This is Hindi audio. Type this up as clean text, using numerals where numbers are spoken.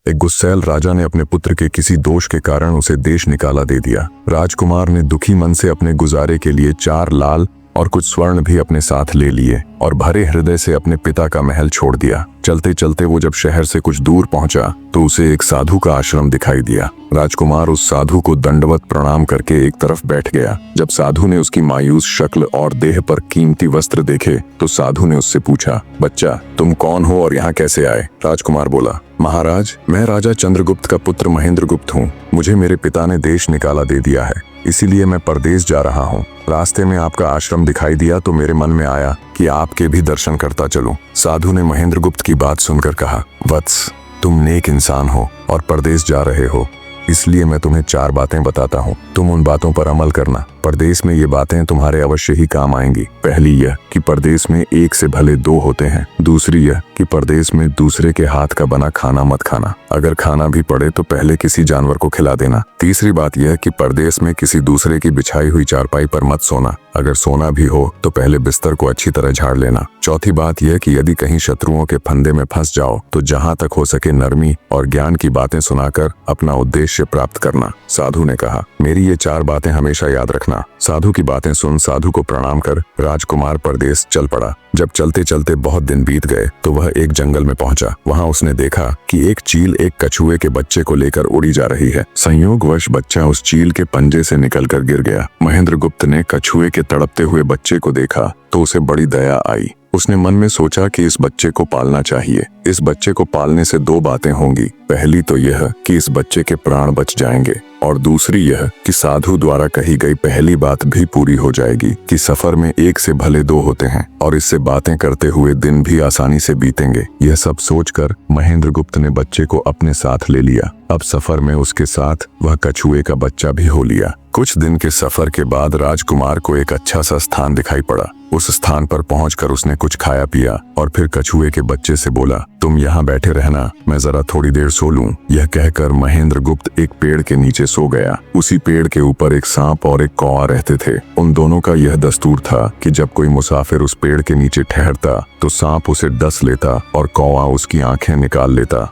एक गुस्सैल राजा ने अपने पुत्र के किसी दोष के कारण उसे देश निकाला दे दिया। राजकुमार ने दुखी मन से अपने गुजारे के लिए 4 लाल और कुछ स्वर्ण भी अपने साथ ले लिए और भरे हृदय से अपने पिता का महल छोड़ दिया। चलते चलते वो जब शहर से कुछ दूर पहुंचा तो उसे एक साधु का आश्रम दिखाई दिया। राजकुमार उस साधु को दंडवत प्रणाम करके एक तरफ बैठ गया। जब साधु ने उसकी मायूस शक्ल और देह पर कीमती वस्त्र देखे तो साधु ने उससे पूछा, बच्चा तुम कौन हो और यहाँ कैसे आए? राजकुमार बोला, महाराज मैं राजा चंद्रगुप्त का पुत्र महेंद्रगुप्त हूँ। मुझे मेरे पिता ने देश निकाला दे दिया है, इसीलिए मैं परदेश जा रहा हूँ। रास्ते में आपका आश्रम दिखाई दिया तो मेरे मन में आया कि आपके भी दर्शन करता चलूं। साधु ने महेंद्रगुप्त की बात सुनकर कहा, वत्स तुम नेक इंसान हो और परदेश जा रहे हो, इसलिए मैं तुम्हें 4 बातें बताता हूँ। तुम उन बातों पर अमल करना। परदेश में ये बातें तुम्हारे अवश्य ही काम आएंगी। पहली यह कि परदेश में 1 से भले 2 होते हैं। दूसरी यह कि परदेश में दूसरे के हाथ का बना खाना मत खाना। अगर खाना भी पड़े तो पहले किसी जानवर को खिला देना। तीसरी बात यह कि परदेश में किसी दूसरे की बिछाई हुई चारपाई पर मत सोना। अगर सोना भी हो तो पहले बिस्तर को अच्छी तरह झाड़ लेना। चौथी बात यह कि यदि कहीं शत्रुओं के फंदे में फंस जाओ तो जहाँ तक हो सके नरमी और ज्ञान की बातें सुनाकर अपना उद्देश्य प्राप्त करना। साधु ने कहा, मेरी ये 4 बातें हमेशा याद रखना। साधु की बातें सुन साधु को प्रणाम कर राजकुमार परदेश चल पड़ा। जब चलते चलते बहुत दिन बीत गए तो वह एक जंगल में पहुंचा। वहां उसने देखा कि एक चील एक कछुए के बच्चे को लेकर उड़ी जा रही है। संयोगवश बच्चा उस चील के पंजे से निकलकर गिर गया। महेंद्रगुप्त ने कछुए के तड़पते हुए बच्चे को देखा तो उसे बड़ी दया आई। उसने मन में सोचा कि इस बच्चे को पालना चाहिए। इस बच्चे को पालने से 2 बातें होंगी। पहली तो यह कि इस बच्चे के प्राण बच जाएंगे और दूसरी यह कि साधु द्वारा कही गई पहली बात भी पूरी हो जाएगी कि सफर में 1 से भले 2 होते हैं और इससे बातें करते हुए दिन भी आसानी से बीतेंगे। यह सब सोचकर महेंद्रगुप्त ने बच्चे को अपने साथ ले लिया। अब सफर में उसके साथ वह कछुए का बच्चा भी हो लिया। कुछ दिन के सफर के बाद राजकुमार को एक अच्छा सा स्थान दिखाई पड़ा। उस स्थान पर पहुंचकर उसने कुछ खाया पिया और फिर कछुए के बच्चे से बोला, तुम यहाँ बैठे रहना, मैं जरा थोड़ी देर सो लूं। यह कहकर महेंद्रगुप्त एक पेड़ के नीचे सो गया। उसी पेड़ के ऊपर एक सांप और एक कौवा रहते थे। उन दोनों का यह दस्तूर था कि जब कोई मुसाफिर उस पेड़ के नीचे ठहरता तो सांप उसे डस लेता और कौवा उसकी आंखें निकाल लेता।